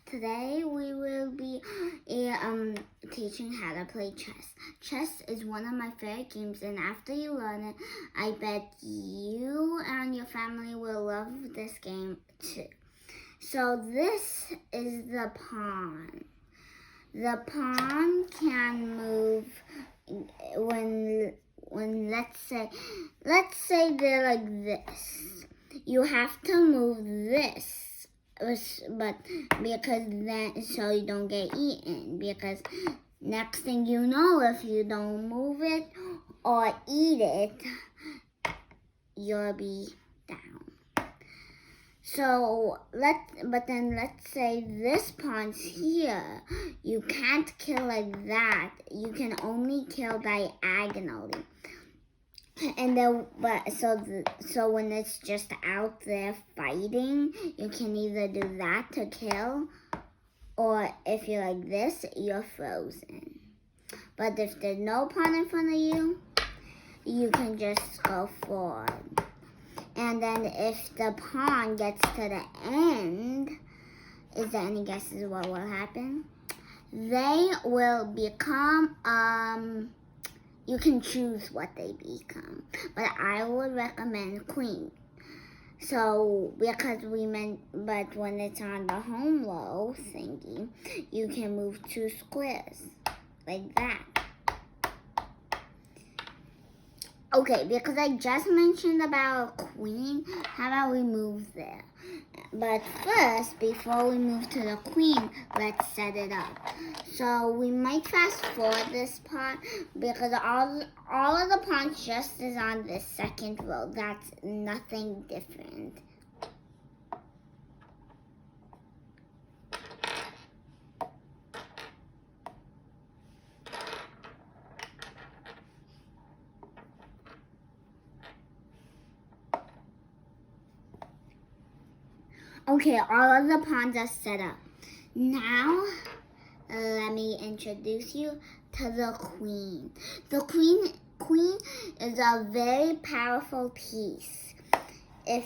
Today we will be teaching how to play chess. Chess is one of my favorite games, and after you learn it, I bet you and your family will love this game too. So this is the pawn. The pawn can move when let's say they're like this. You have to move this. But because then so you don't get eaten, because next thing you know, if you don't move it or eat it, you'll be down. So let's say this pawn's here. You can't kill like that. You can only kill diagonally. And then, so when it's just out there fighting, you can either do that to kill, or if you're like this, you're frozen. But if there's no pawn in front of you, you can just go forward. And then if the pawn gets to the end, is there any guesses what will happen? They will become you can choose what they become, but I would recommend queen. So but when it's on the home row thingy, you can move 2 squares like that. Okay, because I just mentioned about queen, how about we move there? But first, before we move to the queen, let's set it up. So we might fast forward this part because all of the pawns just is on the second row. That's nothing different. Okay, all of the pawns are set up. Now, let me introduce you to the queen. The queen is a very powerful piece. If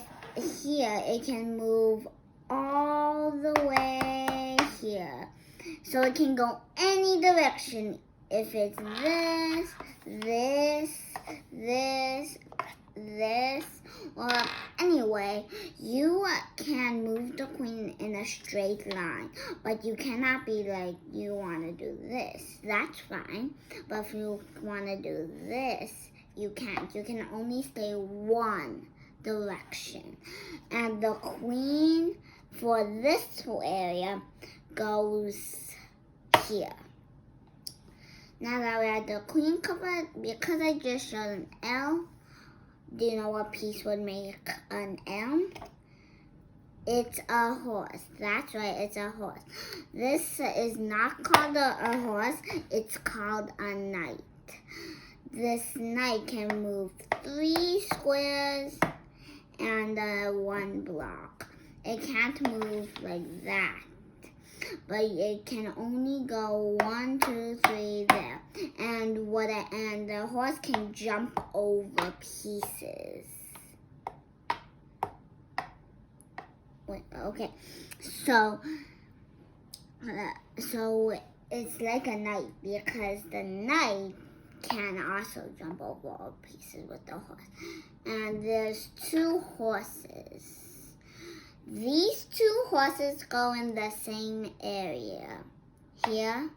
here, it can move all the way here. So it can go any direction. If it's this, well, anyway, you can move the queen in a straight line, but you cannot be like, you want to do this. That's fine, but if you want to do this, you can't. You can only stay one direction. And the queen for this area goes here. Now that we have the queen covered, because I just showed an L, do you know what piece would make an L? It's a horse. That's right, it's a horse. This is not called a horse, it's called a knight. This knight can move 3 squares and 1 block. It can't move like that, but it can only go 1, 2, 3 there. And the horse can jump over pieces. Wait, okay, so it's like a knight because the knight can also jump over all pieces with the horse. And there's 2 horses. These 2 horses go in the same area, here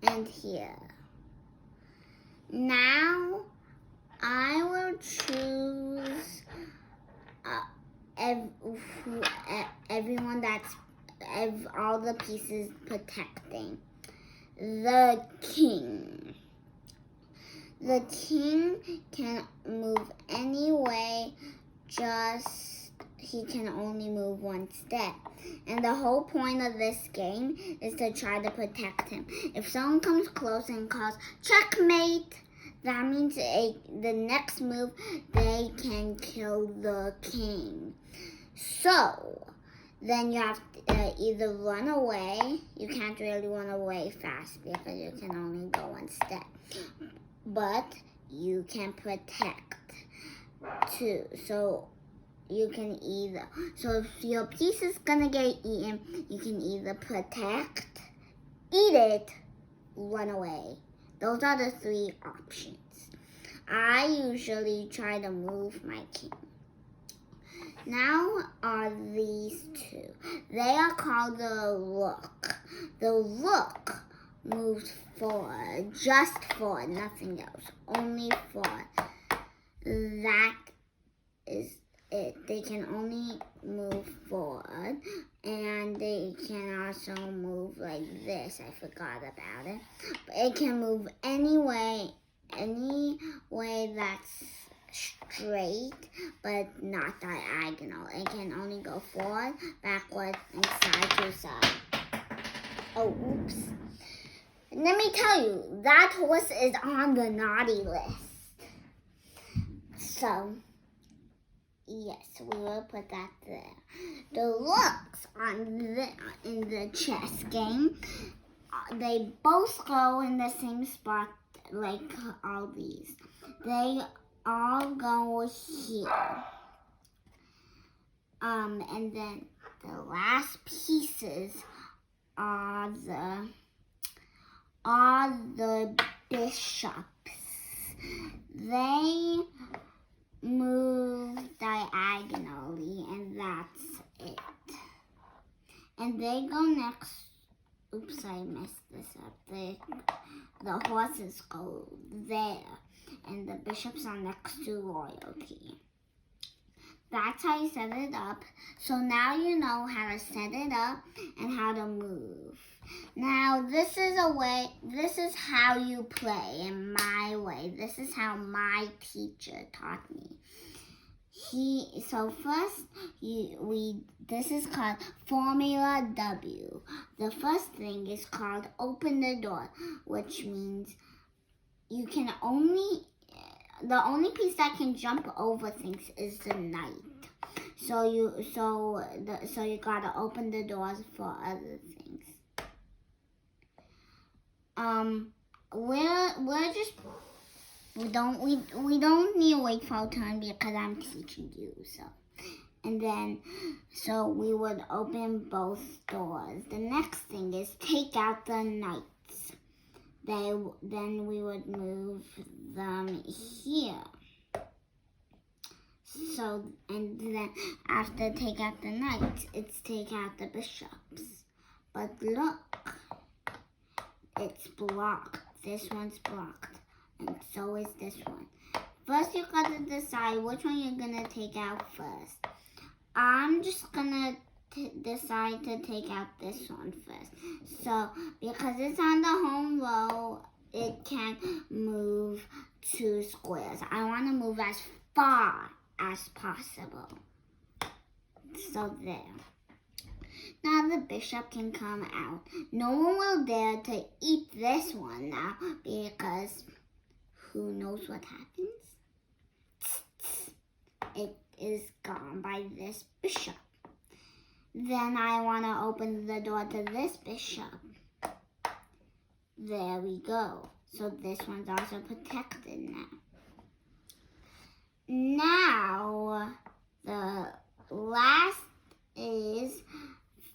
and here. Now, I will choose everyone that's all the pieces protecting. The king. The king can move any way, he can only move 1 step. And the whole point of this game is to try to protect him. If someone comes close and calls checkmate, that means the next move, they can kill the king. So, then you have to either run away. You can't really run away fast because you can only go 1 step. But you can protect too. So you can either, so if your piece is gonna get eaten, you can either protect, eat it, run away. Those are the 3 options. I usually try to move my king. Now are these 2. They are called the rook. The rook moves forward, just forward, nothing else, only forward. That is it. They can only move forward, and they can also move like this. I forgot about it. But it can move any way that's straight, but not diagonal. It can only go forward, backward, and side to side. Oh, oops. Let me tell you, that horse is on the naughty list. So, yes, we will put that there. The rooks in the chess game, they both go in the same spot like all these. They all go here. And then the last pieces are the bishops. They move diagonally, and that's it. And they go next. Oops, I messed this up. The horses go there, and the bishops are next to royalty. That's how you set it up. So now you know how to set it up and how to move. Now this is how you play in my way. This is how my teacher taught me. This is called Formula W. The first thing is called open the door, which means the only piece that can jump over things is the knight. So you gotta open the doors for other things. We don't need to wait for our turn because I'm teaching you. So we would open both doors. The next thing is take out the knights. Then we would move them here. So, and then after take out the knights, it's take out the bishops. But look, it's blocked. This one's blocked, and so is this one. First, you gotta decide which one you're gonna take out first. I'm just gonna decide to take out this one first. So, because it's on the home row, it can move 2 squares. I want to move as far as possible. So there. Now the bishop can come out. No one will dare to eat this one now because who knows what happens? It is gone by this bishop. Then I want to open the door to this bishop. There we go. So this one's also protected now. Now, the last is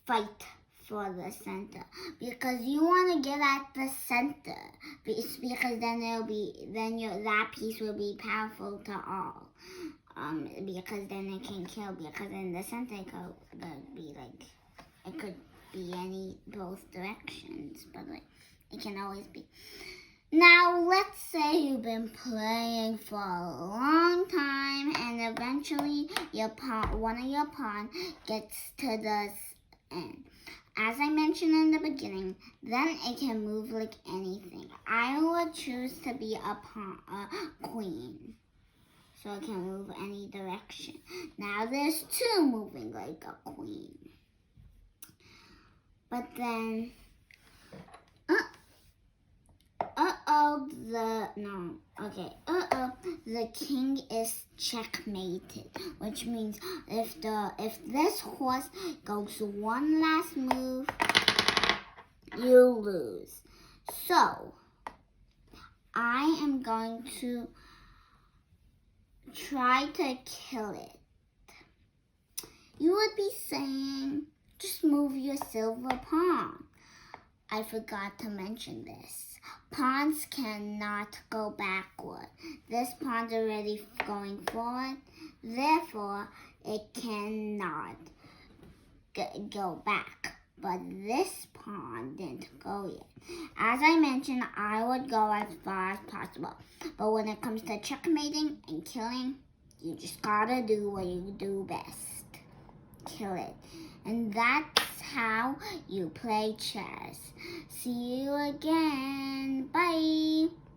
fight for the center. Because you want to get at the center. Because then that piece will be powerful to all. Because then it can kill. Because in the center it could be both directions. But it can always be. Now, let's say you've been playing for a long time and eventually one of your pawns gets to the end. As I mentioned in the beginning, then it can move like anything. I would choose to be a queen, so it can move any direction. Now, there's 2 moving like a queen. But then... the king is checkmated, which means if this horse goes one last move, you lose. So, I am going to try to kill it. you would be saying, just move your silver pawn. I forgot to mention this. Pawns cannot go backward. This pawn's already going forward, therefore it cannot go back. But this pawn didn't go yet. As I mentioned, I would go as far as possible. But when it comes to checkmating and killing, you just gotta do what you do best. Kill it. And that's how you play chess. See you again. Bye.